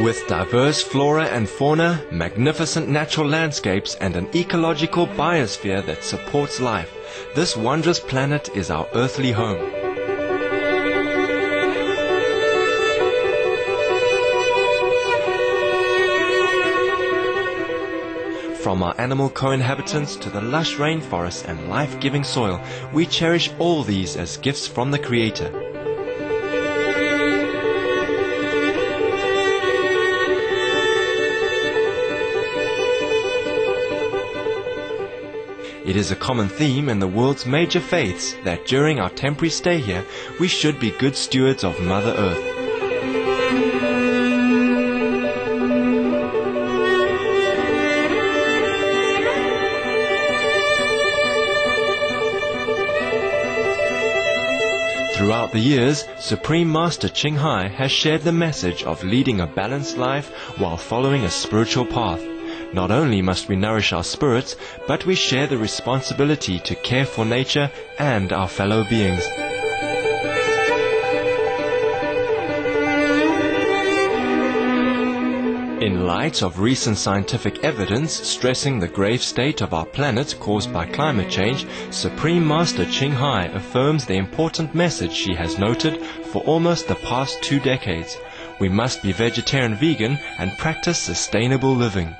With diverse flora and fauna, magnificent natural landscapes, and an ecological biosphere that supports life, this wondrous planet is our earthly home. From our animal co-inhabitants to the lush rainforests and life-giving soil, we cherish all these as gifts from the Creator. It is a common theme in the world's major faiths that during our temporary stay here, we should be good stewards of Mother Earth. Throughout the years, Supreme Master Chinghai has shared the message of leading a balanced life while following a spiritual path. Not only must we nourish our spirits, but we share the responsibility to care for nature and our fellow beings. In light of recent scientific evidence stressing the grave state of our planet caused by climate change, Supreme Master Chinghai affirms the important message she has noted for almost the past 2 decades. We must be vegetarian-vegan and practice sustainable living.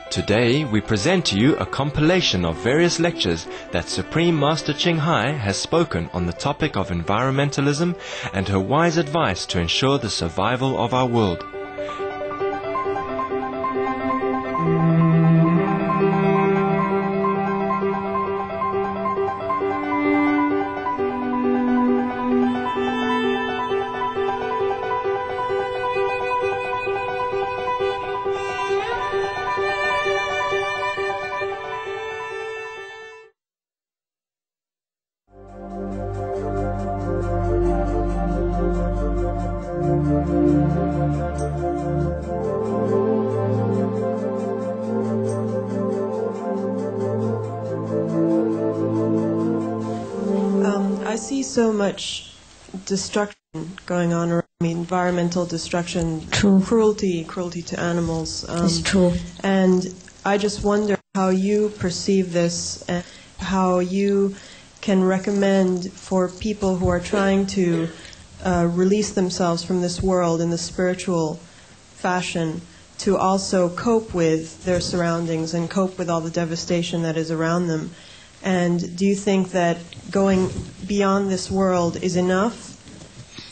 Today, we present to you a compilation of various lectures that Supreme Master Chinghai has spoken on the topic of environmentalism and her wise advice to ensure the survival of our world. I see so much destruction going on around me, environmental destruction, cruelty to animals. It's true. And I just wonder how you perceive this and how you can recommend for people who are trying to release themselves from this world in the spiritual fashion to also cope with their surroundings and cope with all the devastation that is around them. And do you think that going beyond this world is enough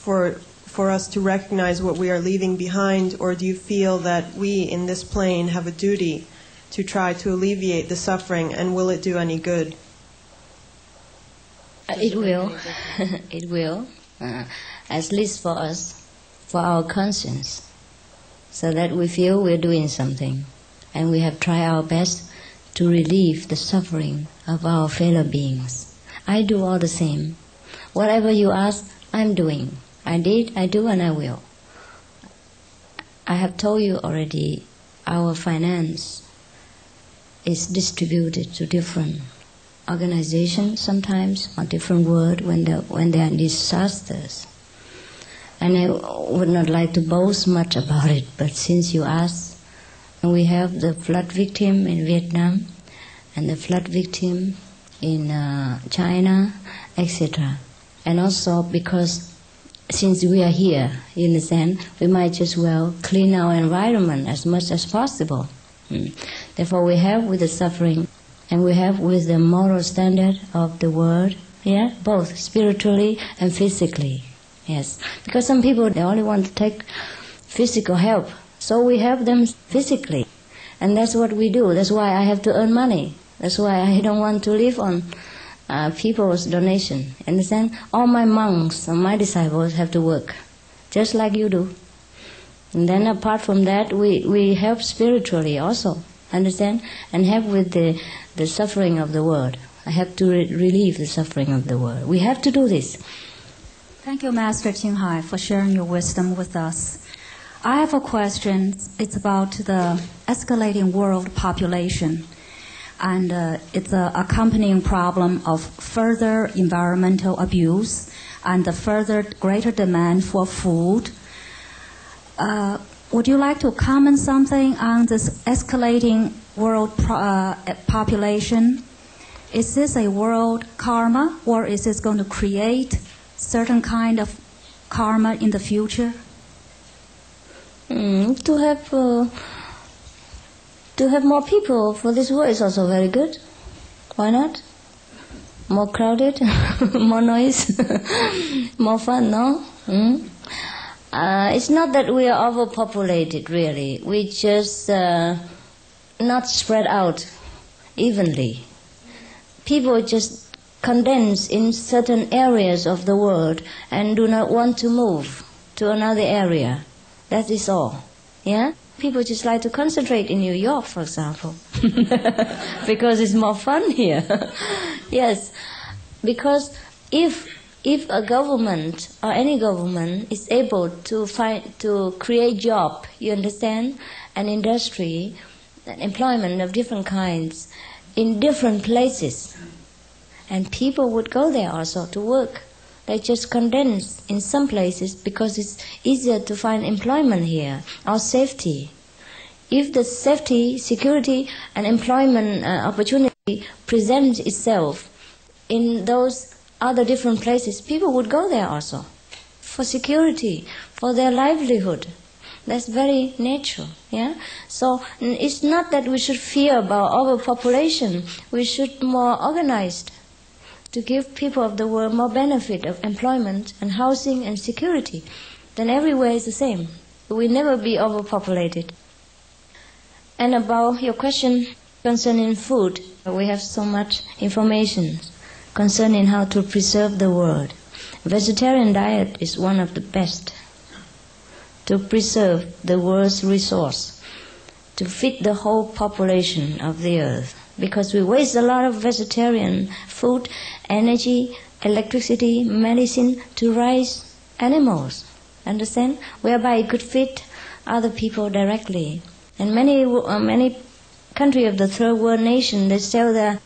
for us to recognize what we are leaving behind, or do you feel that we in this plane have a duty to try to alleviate the suffering, and will it do any good? It will. It will, at least for us, for our conscience, so that we feel we're doing something, and we have tried our best to relieve the suffering of our fellow beings. I do all the same. Whatever you ask, I'm doing. I did, I do, and I will. I have told you already, our finance is distributed to different organizations sometimes, or different world when there are disasters. And I would not like to boast much about it, but since you asked, we have the flood victim in Vietnam and the flood victim in China, etc. And also because since we are here, in the sense, we might just well clean our environment as much as possible. Therefore we have with the suffering and we have with the moral standard of the world, yeah, both spiritually and physically. Yes, because some people, they only want to take physical help. So we help them physically, and that's what we do. That's why I have to earn money. That's why I don't want to live on people's donation. Understand? All my monks and my disciples have to work, just like you do. And then apart from that, we help spiritually also. Understand? And help with the suffering of the world. I have to relieve the suffering of the world. We have to do this. Thank you, Master Chinghai, for sharing your wisdom with us. I have a question. It's about the escalating world population. And it's an accompanying problem of further environmental abuse and the further greater demand for food. would you like to comment something on this escalating world population? Is this a world karma, or is this going to create certain kind of karma in the future? To have more people for this world is also very good. Why not? More crowded, more noise, more fun, no? It's not that we are overpopulated, really. We just not spread out evenly. People just condense in certain areas of the world and do not want to move to another area. That is all. Yeah? People just like to concentrate in New York, for example, because it's more fun here. Yes, because if a government or any government is able to create job, you understand, an industry, an employment of different kinds in different places, and people would go there also to work. They just condense in some places because it's easier to find employment here, or safety. If the safety, security, and employment opportunity presents itself in those other different places, people would go there also for security, for their livelihood. That's very natural. Yeah. So it's not that we should fear about overpopulation. We should more organized to give people of the world more benefit of employment and housing and security. Then everywhere is the same. We never be overpopulated. And about your question concerning food, we have so much information concerning how to preserve the world. Vegetarian diet is one of the best to preserve the world's resource, to feed the whole population of the earth. Because we waste a lot of vegetarian food, energy, electricity, medicine to raise animals, understand? Whereby it could feed other people directly. And many countries of the third world nation, they sell their,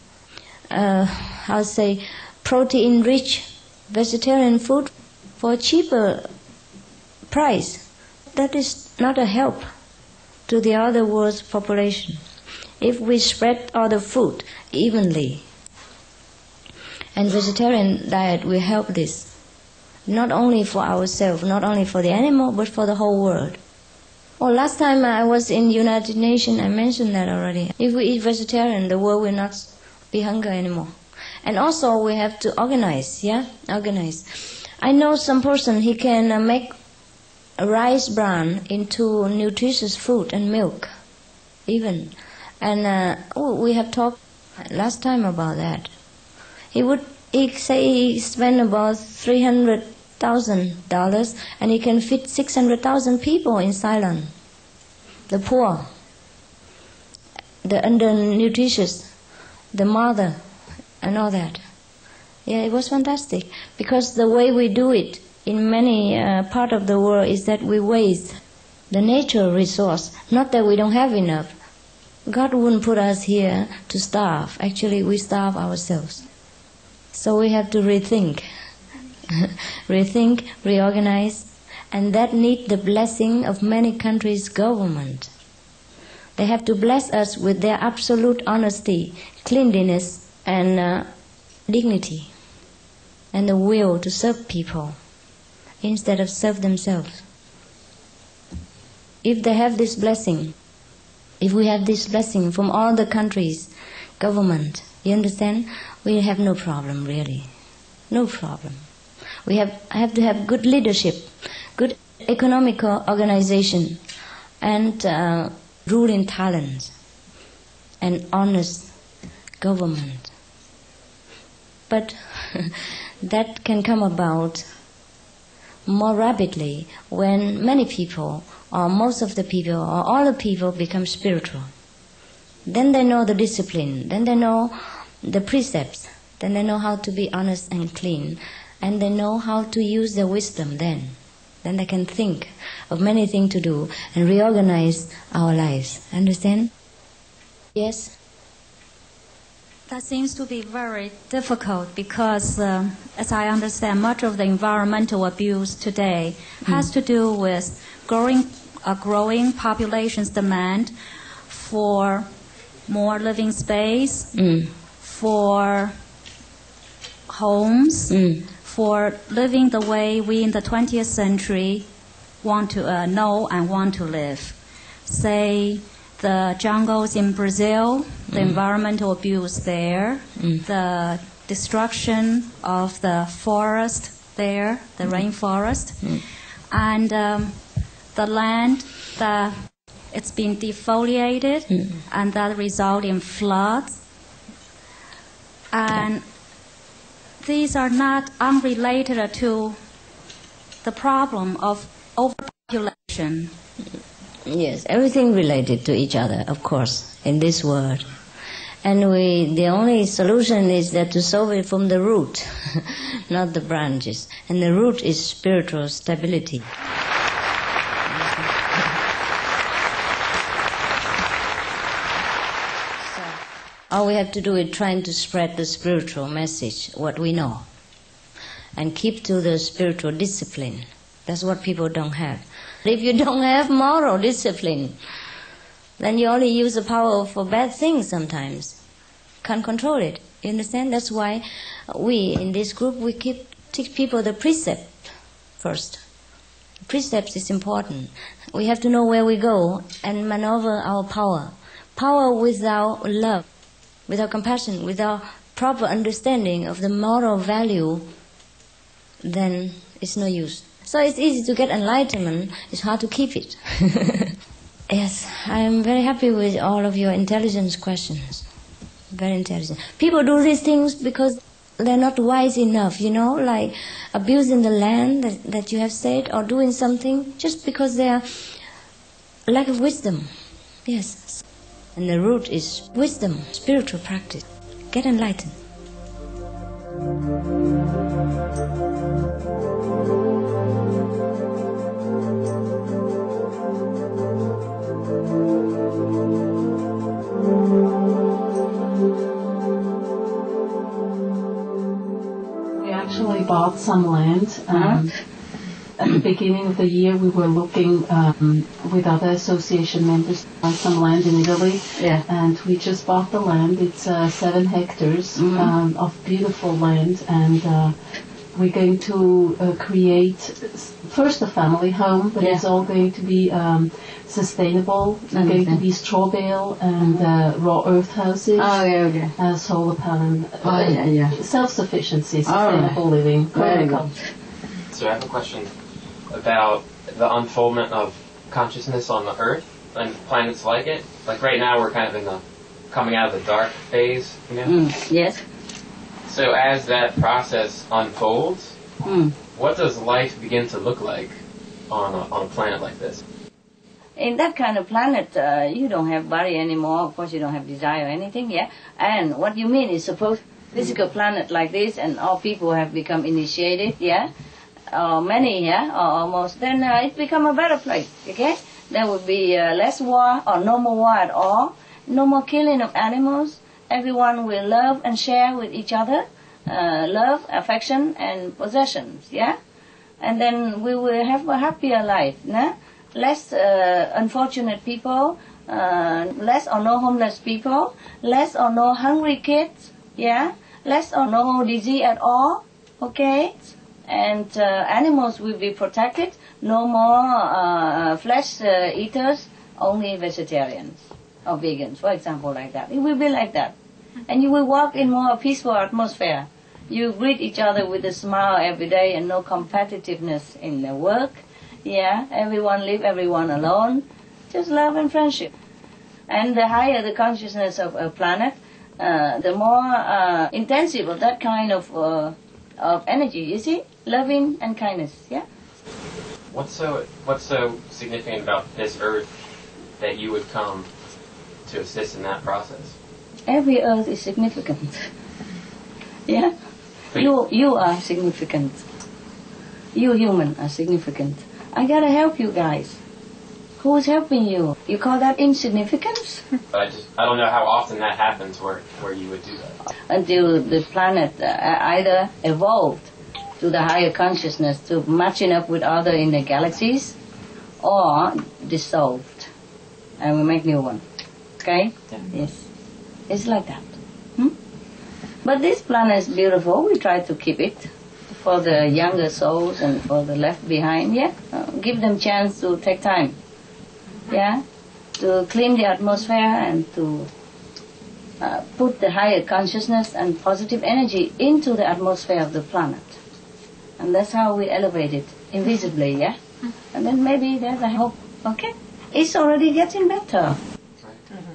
protein-rich vegetarian food for a cheaper price. That is not a help to the other world's population. If we spread all the food evenly, and vegetarian diet will help this, not only for ourselves, not only for the animal, but for the whole world. Well, last time I was in United Nations, I mentioned that already. If we eat vegetarian, the world will not be hungry anymore. And also we have to organize, organize. I know some person, he can make rice bran into nutritious food and milk, even. And we have talked last time about that. He say he spent about $300,000 and he can feed 600,000 people in Ceylon. The poor, the undernutritious, the mother, and all that. Yeah, it was fantastic. Because the way we do it in many parts of the world is that we waste the natural resource. Not that we don't have enough. God wouldn't put us here to starve. Actually, we starve ourselves. So we have to rethink, reorganize, and that needs the blessing of many countries' government. They have to bless us with their absolute honesty, cleanliness, and dignity, and the will to serve people instead of serve themselves. If they have this blessing, if we have this blessing from all the countries' government, you understand, we have no problem really, no problem. We have to have good leadership, good economical organization, and ruling talent, and honest government. But that can come about more rapidly when many people, or most of the people, or all the people become spiritual. Then they know the discipline, then they know the precepts, then they know how to be honest and clean, and they know how to use their wisdom then. Then they can think of many things to do and reorganize our lives. Understand? Yes? That seems to be very difficult because, as I understand, much of the environmental abuse today has to do with growing a growing population's demand for more living space, for homes, for living the way we in the 20th century want to know and want to live. Say, the jungles in Brazil, the environmental abuse there, the destruction of the forest there, the rainforest, and the land that it's been defoliated, and that result in floods. And these are not unrelated to the problem of overpopulation. Yes, everything related to each other, of course, in this world. And the only solution is that to solve it from the root, not the branches. And the root is spiritual stability. So, all we have to do is trying to spread the spiritual message, what we know, and keep to the spiritual discipline. That's what people don't have. If you don't have moral discipline, then you only use the power for bad things sometimes. Can't control it. You understand? That's why we, in this group, we teach people the precept first. Precepts is important. We have to know where we go and maneuver our power. Power without love, without compassion, without proper understanding of the moral value, then it's no use. So it's easy to get enlightenment, it's hard to keep it. Yes, I am very happy with all of your intelligence questions. Very intelligent. People do these things because they're not wise enough, like abusing the land that you have said, or doing something just because they are lack of wisdom. Yes. And the root is wisdom, spiritual practice. Get enlightened. We bought some land. At the beginning of the year, we were looking with other association members to buy some land in Italy. Yeah. And we just bought the land. It's 7 hectares of beautiful land, and we're going to create first a family home, but it's all going to be sustainable. It's going to be straw bale and raw earth houses, solar panel, self-sufficiency, sustainable living. Very good. So I have a question about the unfoldment of consciousness on the Earth and planets like it. Like right now, we're kind of in the coming out of the dark phase. Yes. So as that process unfolds, what does life begin to look like on a planet like this? In that kind of planet, you don't have body anymore. Of course, you don't have desire or anything, And what you mean is suppose physical planet like this, and all people have become initiated, or many, or almost, then it become a better place, okay? There would be less war, or no more war at all, no more killing of animals. Everyone will love and share with each other, love, affection, and possessions, And then we will have a happier life, Less unfortunate people, less or no homeless people, less or no hungry kids, less or no disease at all, okay? And animals will be protected, no more flesh eaters, only vegetarians or vegans, for example, like that. It will be like that. And you will walk in more peaceful atmosphere. You greet each other with a smile every day and no competitiveness in the work. Everyone leave everyone alone. Just love and friendship. And the higher the consciousness of a planet, the more intensive of that kind of energy, you see? Loving and kindness, What's so significant about this Earth that you would come to assist in that process? Every Earth is significant. You are significant. You human are significant. I gotta help you guys. Who is helping you? You call that insignificance? But I don't know how often that happens where you would do that. Until the planet either evolved to the higher consciousness to matching up with other in the galaxies, or dissolved, and we make new one. Okay? Yeah. Yes. It's like that. But this planet is beautiful. We try to keep it for the younger souls and for the left behind. Yeah, give them chance to take time. Yeah, to clean the atmosphere and to put the higher consciousness and positive energy into the atmosphere of the planet. And that's how we elevate it invisibly. Yeah, and then maybe there's a hope. Okay, it's already getting better.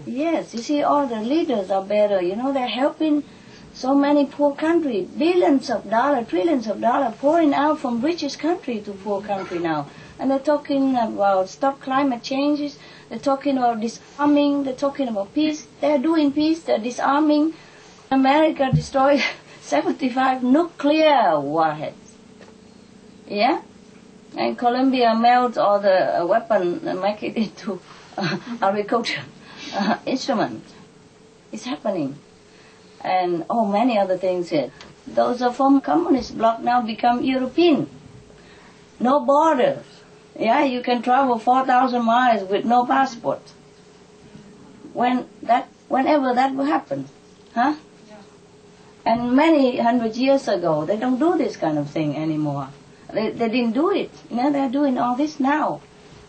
Yes, you see, all the leaders are better. You know, they're helping so many poor countries, billions of dollars, trillions of dollars pouring out from richest country to poor country now. And they're talking about stop climate changes. They're talking about disarming. They're talking about peace. They're doing peace. They're disarming. America destroyed 75 nuclear warheads. Yeah? And Colombia melts all the weapon and make it into agriculture instrument. It's happening. And many other things here. Those are from communist bloc now become European. No borders. Yeah, you can travel 4,000 miles with no passport. Whenever that will happen, huh? Yeah. And many hundred years ago, they don't do this kind of thing anymore. They didn't do it. You know, they're doing all this now.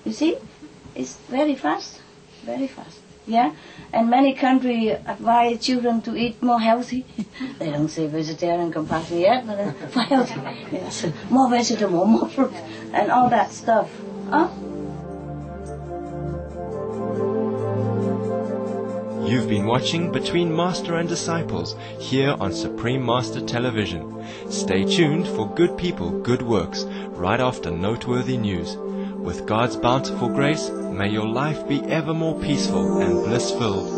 You see, it's very fast, very fast. Yeah, and many countries advise children to eat more healthy. They don't say vegetarian compassion yet, but more healthy. Yes. More vegetable, more fruit, and all that stuff. Huh? You've been watching Between Master and Disciples here on Supreme Master Television. Stay tuned for good people, good works, right after noteworthy news. With God's bountiful grace, may your life be ever more peaceful and bliss-filled.